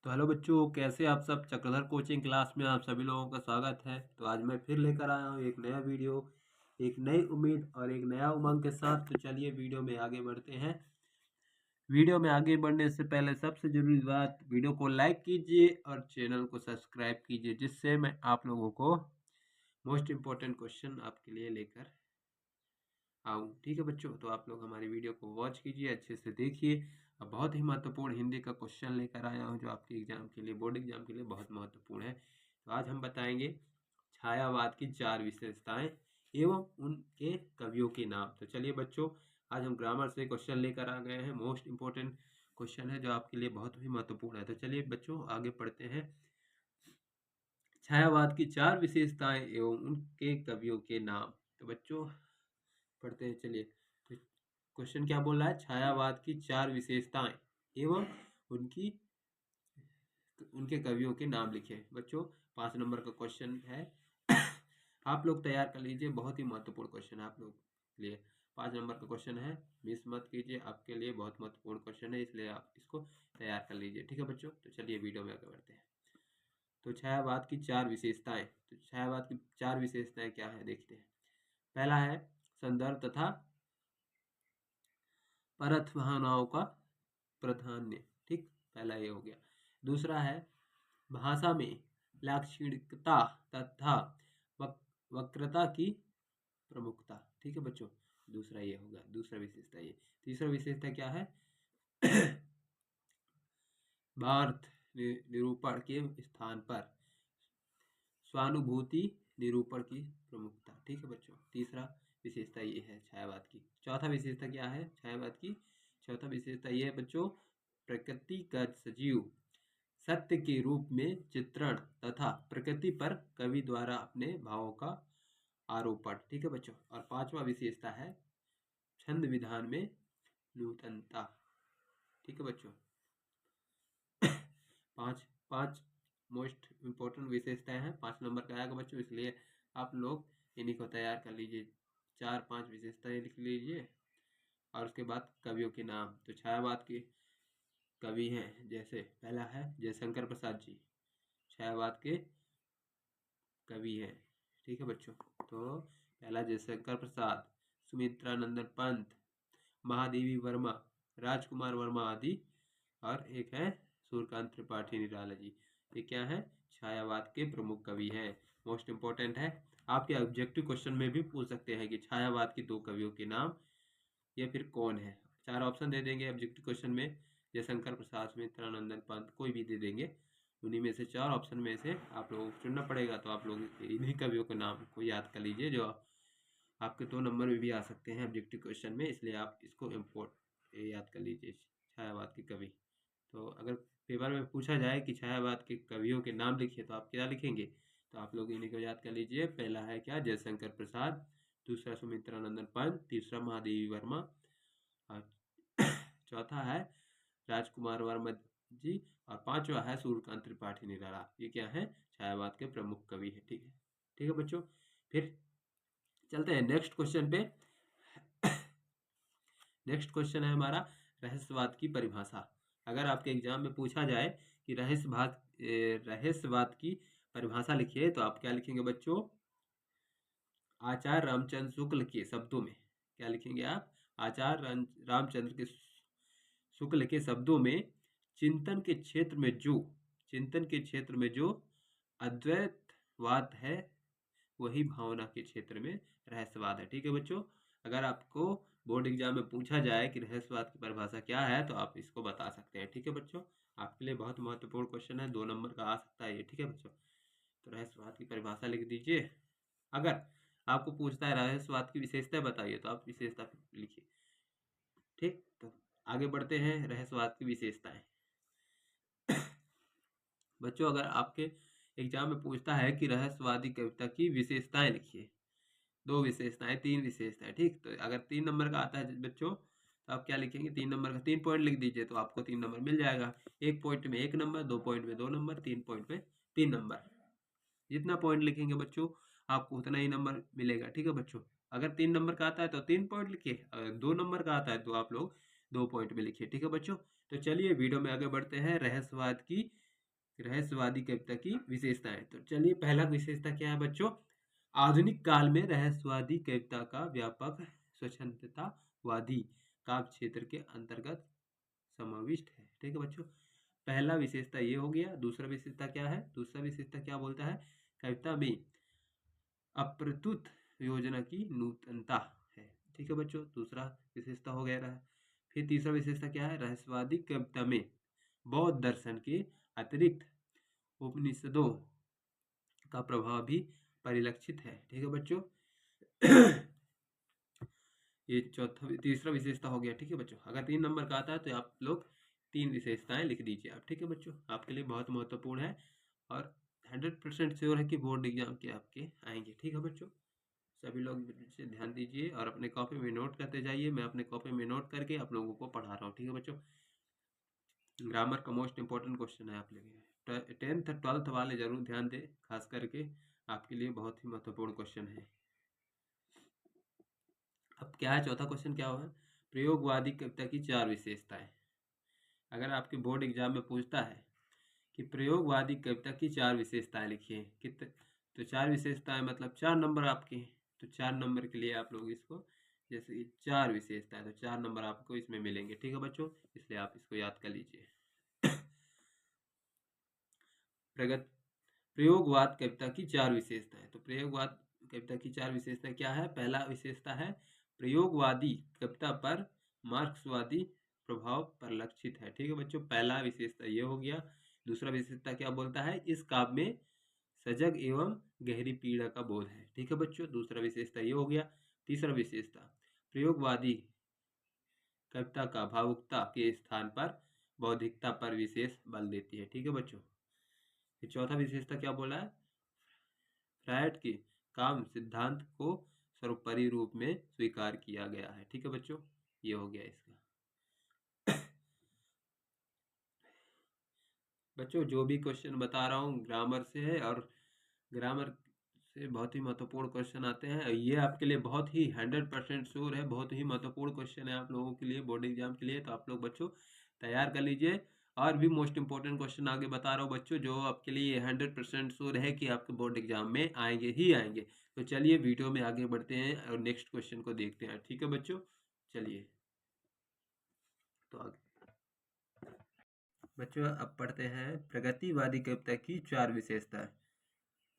तो हेलो बच्चों, कैसे आप सब। चक्रधर कोचिंग क्लास में आप सभी लोगों का स्वागत है। तो आज मैं फिर लेकर आया हूँ एक नया वीडियो, एक नई उम्मीद और एक नया उमंग के साथ। तो चलिए वीडियो में आगे बढ़ते हैं। वीडियो में आगे बढ़ने से पहले सबसे जरूरी बात, वीडियो को लाइक कीजिए और चैनल को सब्सक्राइब कीजिए, जिससे मैं आप लोगों को मोस्ट इम्पोर्टेंट क्वेश्चन आपके लिए लेकर आऊँ। ठीक है बच्चों, तो आप लोग हमारी वीडियो को वॉच कीजिए, अच्छे से देखिए। अब बहुत ही महत्वपूर्ण हिंदी का क्वेश्चन लेकर आया हूँ, जो आपके एग्जाम के लिए, बोर्ड एग्जाम के लिए बहुत महत्वपूर्ण है। तो आज हम बताएंगे छायावाद की 4 विशेषताएं एवं उनके कवियों के नाम। तो चलिए बच्चों, आज हम ग्रामर से क्वेश्चन लेकर आ गए हैं। मोस्ट इम्पोर्टेंट क्वेश्चन है, जो आपके लिए बहुत ही महत्वपूर्ण है। तो चलिए बच्चों, आगे पढ़ते हैं। छायावाद की 4 विशेषताएं एवं उनके कवियों के नाम। तो बच्चों पढ़ते हैं, चलिए। तो क्वेश्चन क्या बोल रहा है? छायावाद की 4 विशेषताएं एवं उनकी उनके कवियों के नाम लिखे। बच्चों 5 नंबर का क्वेश्चन है। आप लोग तैयार कर लीजिए, बहुत ही महत्वपूर्ण क्वेश्चन है आप लोग के लिए। 5 नंबर का क्वेश्चन है, मिस मत कीजिए, आपके लिए बहुत महत्वपूर्ण क्वेश्चन है, इसलिए आप इसको तैयार कर लीजिए। ठीक है बच्चों, तो चलिए वीडियो में आगे बढ़ते हैं। तो छायावाद की 4 विशेषताएं। तो छायावाद की 4 विशेषताएं क्या है, देखते हैं। पहला है संदर्भ तथा परत भावनाओं का प्राधान्य। ठीक, पहला ये हो गया। दूसरा है भाषा में लाक्षणिकता तथा वक्रता की प्रमुखता। ठीक है बच्चों, दूसरा ये होगा, दूसरा विशेषता ये। तीसरा विशेषता क्या है? भावार्थ निरूपण के स्थान पर स्वानुभूति निरूपण की प्रमुखता। ठीक है बच्चों, तीसरा विशेषता ये है छायावाद की। चौथा विशेषता क्या है छायावाद की? चौथा विशेषता ये है बच्चों, प्रकृति का सजीव सत्य के रूप में चित्रण तथा प्रकृति पर कवि द्वारा अपने भावों का आरोपण। ठीक है बच्चों, और पांचवा विशेषता है छंद विधान में नूतनता। ठीक है बच्चों, पांच पांच मोस्ट इम्पोर्टेंट विशेषताएं हैं। 5 नंबर का आएगा बच्चों, इसलिए आप लोग इन्हीं को तैयार कर लीजिए। 4-5 विशेषताएं लिख लीजिए, और उसके बाद कवियों के नाम। तो छायावाद के कवि हैं, जैसे पहला है जयशंकर प्रसाद जी, छायावाद के कवि हैं। ठीक है बच्चों, तो पहला जयशंकर प्रसाद, सुमित्रा नंदन पंत, महादेवी वर्मा, राजकुमार वर्मा आदि, और एक है सूर्यकांत त्रिपाठी निराला जी। ये क्या है? छायावाद के प्रमुख कवि हैं। मोस्ट इंपोर्टेंट है, आपके ऑब्जेक्टिव क्वेश्चन में भी पूछ सकते हैं कि छायावाद के 2 कवियों के नाम, या फिर कौन है। 4 ऑप्शन दे देंगे ऑब्जेक्टिव क्वेश्चन में, जयशंकर प्रसाद, सुमित्रा नंदन पंत, कोई भी दे देंगे। उन्हीं में से 4 ऑप्शन में से आप लोगों को चुनना पड़ेगा। तो आप लोग इन्हीं कवियों के नाम को याद कर लीजिए, जो आपके 2 नंबर में भी आ सकते हैं ऑब्जेक्टिव क्वेश्चन में, इसलिए आप इसको याद कर लीजिए, छायावाद के कवि। तो अगर पेपर में पूछा जाए कि छायावाद के कवियों के नाम लिखिए, तो आप क्या लिखेंगे? तो आप लोग इन्हीं को याद कर लीजिए। पहला है क्या? जयशंकर प्रसाद, दूसरा सुमित्रा नंदन पंत, तीसरा महादेवी वर्मा, और चौथा है राजकुमार वर्मा जी, और पांचवा है सूर्यकांत त्रिपाठी निराला। ये क्या है? छायावाद के प्रमुख कवि है। ठीक है, ठीक है बच्चों, फिर चलते हैं नेक्स्ट क्वेश्चन पे। नेक्स्ट क्वेश्चन है हमारा रहस्यवाद की परिभाषा। अगर आपके एग्जाम में पूछा जाए कि रहस्यवाद की परिभाषा लिखिए, तो आप क्या लिखेंगे बच्चों? आचार्य रामचंद्र शुक्ल के शब्दों में क्या लिखेंगे आप? आचार्य रामचंद्र के शुक्ल के शब्दों में चिंतन के क्षेत्र में जो अद्वैतवाद है, वही भावना के क्षेत्र में रहस्यवाद है। ठीक है बच्चों, अगर आपको बोर्ड एग्जाम में पूछा जाए कि रहस्यवाद की परिभाषा क्या है, तो आप इसको बता सकते हैं। ठीक है बच्चों, आपके लिए बहुत महत्वपूर्ण क्वेश्चन है, 2 नंबर का आ सकता है ये। ठीक है बच्चों, तो रहस्यवाद की परिभाषा लिख दीजिए। अगर आपको पूछता है रहस्यवाद की विशेषता बताइए, तो आप विशेषता लिखिए। ठीक, तो आगे बढ़ते हैं। रहस्यवाद की विशेषताएं। बच्चों, अगर आपके एग्जाम में पूछता है कि रहस्यवादी कविता की विशेषताएं लिखिए, 2 विशेषताएं, 3 विशेषताएं, ठीक, तो अगर 3 नंबर का आता है बच्चों, तो आप क्या लिखेंगे? 3 नंबर का 3 पॉइंट लिख दीजिए, तो आपको 3 नंबर मिल जाएगा। 1 पॉइंट में 1 नंबर, 2 पॉइंट में 2 नंबर, 3 पॉइंट में 3 नंबर। जितना पॉइंट लिखेंगे बच्चों, आपको उतना ही नंबर मिलेगा। ठीक है बच्चों, अगर 3 नंबर का आता है तो 3 पॉइंट लिखिए, अगर 2 नंबर का आता है तो आप लोग 2 पॉइंट में लिखिए। ठीक है बच्चों, तो चलिए वीडियो में आगे बढ़ते हैं। रहस्यवाद की रहस्यवादी कविता की विशेषताएं। तो चलिए, पहला विशेषता क्या है बच्चों? आधुनिक काल में रहस्यवादी कविता का व्यापक स्वच्छंदतावादी काव्य क्षेत्र के अंतर्गत समाविष्ट है। ठीक है बच्चों, पहला विशेषता ये हो गया। दूसरा विशेषता क्या है? दूसरा विशेषता क्या बोलता है? कविता में अप्रस्तुत योजना की नूतनता है। ठीक है बच्चों, दूसरा विशेषता हो गया रहा। फिर तीसरा विशेषता क्या है? रहस्यवादी कविता में बौद्ध दर्शन के अतिरिक्त उपनिषदों का प्रभाव भी परिलक्षित है। ठीक है बच्चों, ये तीसरा विशेषता हो गया। ठीक है बच्चों, अगर 3 नंबर का आता है तो आप लोग 3 विशेषताएं लिख दीजिए आप। ठीक है बच्चों, आपके लिए बहुत महत्वपूर्ण है और 100% श्योर है कि बोर्ड एग्जाम के आपके आएंगे। ठीक है बच्चों, सभी लोग से ध्यान दीजिए और अपने कॉपी में नोट करते जाइए। मैं अपने कॉपी में नोट करके आप लोगों को पढ़ा रहा हूँ। ठीक है बच्चों, ग्रामर का मोस्ट इंपॉर्टेंट क्वेश्चन है आप लोग 10th 12th वाले जरूर ध्यान दें, खास करके आपके लिए बहुत ही महत्वपूर्ण क्वेश्चन है। अब क्या है, चौथा क्वेश्चन क्या हुआ? प्रयोगवादी कविता की 4 विशेषताएं। अगर आपके बोर्ड एग्जाम में पूछता है कि प्रयोगवादी कविता की 4 विशेषताएं लिखिए, कितने, तो 4 विशेषताएं मतलब 4 नंबर आपके। तो 4 नंबर के लिए आप लोग इसको, जैसे 4 विशेषताएं, तो 4 नंबर आपको इसमें मिलेंगे। ठीक है बच्चों, इसलिए आप इसको याद कर लीजिए। प्रयोगवाद कविता की 4 विशेषताएं। तो प्रयोगवाद कविता की 4 विशेषताएं क्या है? पहला विशेषता है प्रयोगवादी कविता पर मार्क्सवादी प्रभाव परिलक्षित है। ठीक है बच्चों, पहला विशेषता ये हो गया। दूसरा विशेषता क्या बोलता है? इस काव्य में सजग एवं गहरी पीड़ा का बोध है। ठीक है बच्चों, दूसरा विशेषता ये हो गया। तीसरा विशेषता, प्रयोगवादी कविता का भावुकता के स्थान पर बौद्धिकता पर विशेष बल देती है। ठीक है बच्चों, चौथा विशेषता क्या बोला है? फ्रायड के काम सिद्धांत को सर्वोपरि रूप में स्वीकार किया गया है। ठीक है बच्चों, ये हो गया इसका। बच्चों, जो भी क्वेश्चन बता रहा हूँ ग्रामर से है और ग्रामर से बहुत ही महत्वपूर्ण क्वेश्चन आते हैं। ये आपके लिए बहुत ही 100% श्योर है, बहुत ही महत्वपूर्ण क्वेश्चन है आप लोगों के लिए बोर्ड एग्जाम के लिए। तो आप लोग बच्चों तैयार कर लीजिए। और भी मोस्ट इंपॉर्टेंट क्वेश्चन आगे बता रहा हूँ बच्चों, जो आपके लिए 100% श्योर है कि आपके बोर्ड एग्जाम में आएंगे ही आएंगे। तो चलिए वीडियो में आगे बढ़ते हैं और नेक्स्ट क्वेश्चन को देखते हैं। ठीक है बच्चों, चलिए तो आगे बच्चों अब पढ़ते हैं प्रगतिवादी कविता की 4 विशेषताएं।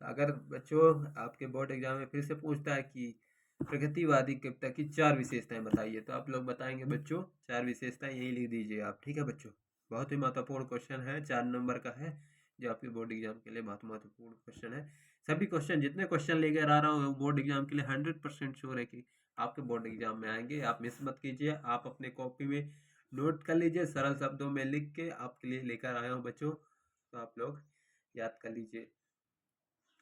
अगर बच्चों आपके बोर्ड एग्जाम में फिर से पूछता है कि प्रगतिवादी कविता की 4 विशेषताएं बताइए, तो आप लोग बताएंगे बच्चों 4 विशेषताएं, यही लिख दीजिए आप। ठीक है बच्चों, बहुत ही महत्वपूर्ण क्वेश्चन है, 4 नंबर का है, जो आपके बोर्ड एग्जाम के लिए बहुत महत्वपूर्ण क्वेश्चन है। सभी क्वेश्चन, जितने क्वेश्चन लेकर आ रहा हूँ बोर्ड एग्जाम के लिए 100% श्योर है कि आपके बोर्ड एग्जाम में आएंगे। आप मिस मत कीजिए, आप अपने कॉपी में नोट कर लीजिए, सरल शब्दों में लिख के आपके लिए लेकर आया हूँ बच्चों, तो आप लोग याद कर लीजिए।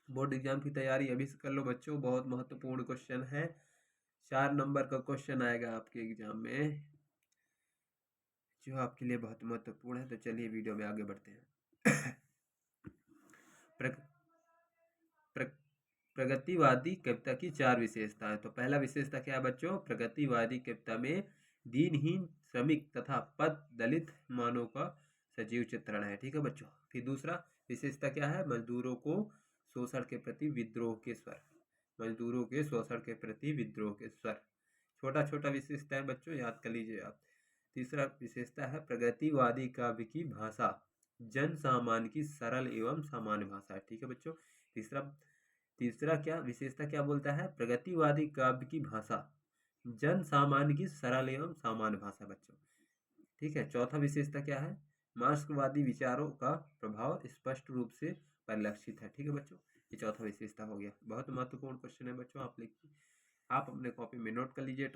बोर्ड एग्जाम की तैयारी अभी से कर लो बच्चों, बहुत महत्वपूर्ण क्वेश्चन है, 4 नंबर का क्वेश्चन आएगा आपके एग्जाम में, जो आपके लिए बहुत महत्वपूर्ण है। तो चलिए वीडियो में आगे बढ़ते हैं। प्रगतिवादी कविता की 4 विशेषताएं। तो पहला विशेषता क्या है बच्चों? प्रगतिवादी कविता में दीनहीन, श्रमिक तथा पद दलित मानव का सजीव चित्रण है। ठीक है बच्चों, फिर दूसरा विशेषता क्या है? मजदूरों को शोषण के प्रति विद्रोह के स्वर, मजदूरों के शोषण के प्रति विद्रोह के स्वर। छोटा छोटा विशेषता है बच्चों, याद कर लीजिए आप। तीसरा विशेषता है प्रगतिवादी काव्य की भाषा जन सामान्य की सरल एवं सामान्य भाषा है। ठीक है बच्चों, तीसरा क्या विशेषता क्या बोलता है? प्रगतिवादी काव्य की भाषा जन सामान्य की सरल एवं सामान्य भाषा बच्चों। ठीक है, चौथा विशेषता क्या है? मार्क्सवादी विचारों का प्रभाव स्पष्ट रूप से परिलक्षित है। ठीक है बच्चों, ये चौथा विशेषता हो गया। बहुत महत्वपूर्ण क्वेश्चन है बच्चों, आप लिखिए, आप अपने कॉपी में नोट कर लीजिए।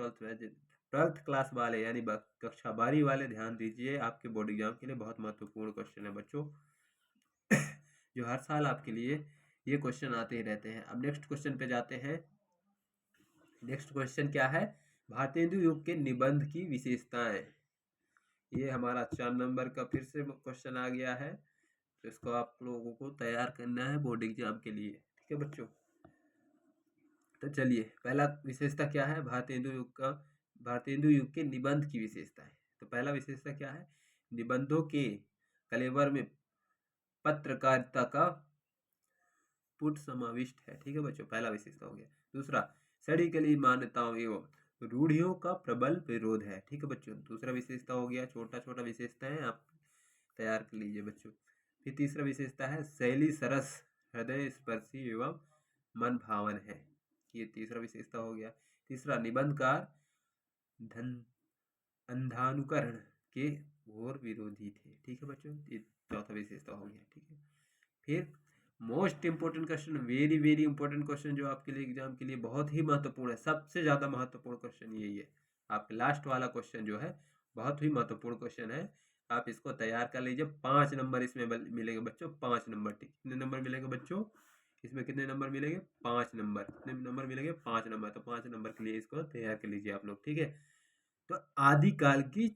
12th क्लास वाले यानी कक्षा 12 वाले ध्यान दीजिए, आपके बोर्ड एग्जाम के लिए बहुत महत्वपूर्ण क्वेश्चन है बच्चों, जो हर साल आपके लिए ये क्वेश्चन आते ही रहते हैं। अब नेक्स्ट क्वेश्चन पे जाते हैं। नेक्स्ट क्वेश्चन क्या है? भारतेंदु युग के निबंध की विशेषताएं। ये हमारा 4 नंबर का फिर से क्वेश्चन आ गया है, तो इसको आप लोगों को तैयार करना है बोर्ड एग्जाम के लिए। ठीक है बच्चों, तो चलिए पहला विशेषता क्या है? भारतेंदु युग के निबंध की विशेषता है। तो पहला विशेषता क्या है? निबंधों के कलेवर में पत्रकारिता का पुट समाविष्ट है। ठीक है बच्चों, पहला विशेषता हो गया। दूसरा, सड़ीगली मान्यताओं एवं रूढ़ियों का प्रबल विरोध है। ठीक है बच्चों, दूसरा विशेषता हो गया। छोटा छोटा विशेषता है, आप तैयार कर लीजिए बच्चों। फिर तीसरा विशेषता है शैली सरस, हृदय स्पर्शी एवं मन भावन है। ये तीसरा विशेषता हो गया। तीसरा, निबंधकार धन अंधानुकरण के घोर विरोधी थे। ठीक है बच्चों, ये चौथा विशेषता हो गया। ठीक है, फिर most important question, very very important question जो आपके लिए एग्जाम के लिए बहुत ही महत्वपूर्ण है, सबसे ज्यादा महत्वपूर्ण क्वेश्चन यही है। आपके लास्ट वाला क्वेश्चन जो है बहुत ही महत्वपूर्ण क्वेश्चन है, आप इसको तैयार कर लीजिए। 5 नंबर इसमें मिलेंगे बच्चों, 5 नंबर। ठीक, कितने नंबर मिलेंगे बच्चों इसमें? कितने नंबर मिलेंगे? 5 नंबर। कितने नंबर मिलेंगे? 5 नंबर। तो 5 नंबर के लिए इसको तैयार कर लीजिए आप लोग। ठीक है, तो आदिकाल की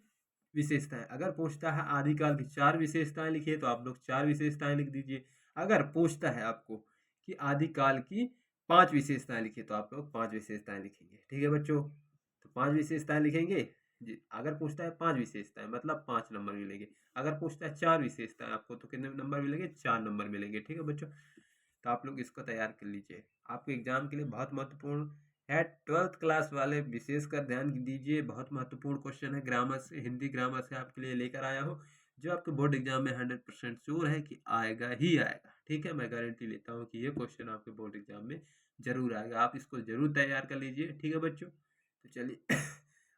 विशेषताएं, अगर पूछता है आदिकाल की 4 विशेषताएं लिखिए तो आप लोग 4 विशेषताएं लिख दीजिए। अगर पूछता है आपको कि आदिकाल की 5 विशेषताएं लिखिए तो आप लोग 5 विशेषताएं लिखेंगे। ठीक है बच्चों, तो 5 विशेषताएं लिखेंगे जी। अगर पूछता है 5 विशेषताएं मतलब 5 नंबर मिलेंगे। अगर पूछता है 4 विशेषताएं आपको तो कितने नंबर मिलेंगे? 4 नंबर मिलेंगे। ठीक है बच्चों, तो आप लोग इसको तैयार कर लीजिए, आपके एग्जाम के लिए बहुत महत्वपूर्ण है। 12th क्लास वाले विशेषकर ध्यान दीजिए, बहुत महत्वपूर्ण क्वेश्चन है। ग्रामर से, हिंदी ग्रामर से आपके लिए लेकर आया हूँ, जो आपके बोर्ड एग्जाम में 100% श्योर है कि आएगा ही आएगा। ठीक है, मैं गारंटी लेता हूँ कि ये क्वेश्चन आपके बोर्ड एग्जाम में जरूर आएगा, आप इसको जरूर तैयार कर लीजिए। ठीक है बच्चों, तो चलिए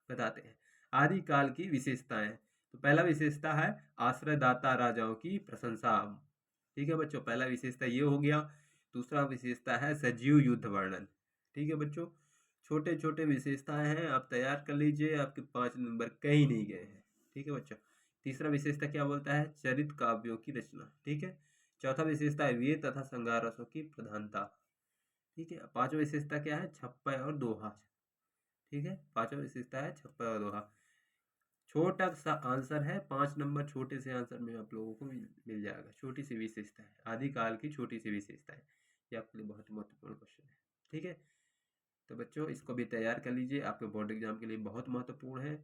बताते हैं आदिकाल की विशेषताएं। तो पहला विशेषता है आश्रयदाता राजाओं की प्रशंसा। ठीक है बच्चों, पहला विशेषता ये हो गया। दूसरा विशेषता है सजीव युद्ध वर्णन। ठीक है बच्चों, छोटे छोटे विशेषताएं हैं, आप तैयार कर लीजिए, आपके 5 नंबर कहीं नहीं गए हैं। ठीक है बच्चों, तीसरा विशेषता क्या बोलता है? चरित काव्यों की रचना। ठीक है, चौथा विशेषता है वीर तथा श्रृंगार रसों की प्रधानता। ठीक है, पांचवा विशेषता क्या है? छप्पय और दोहा। ठीक है, पांचवा विशेषता है छप्पय और दोहा। छोटा सा आंसर है, 5 नंबर छोटे से आंसर में आप लोगों को मिल जाएगा। छोटी सी विशेषता है, आदिकाल की छोटी सी विशेषता है, ये आपके लिए बहुत महत्वपूर्ण क्वेश्चन है। ठीक है, तो बच्चों इसको भी तैयार कर लीजिए, आपके बोर्ड एग्जाम के लिए बहुत महत्वपूर्ण है।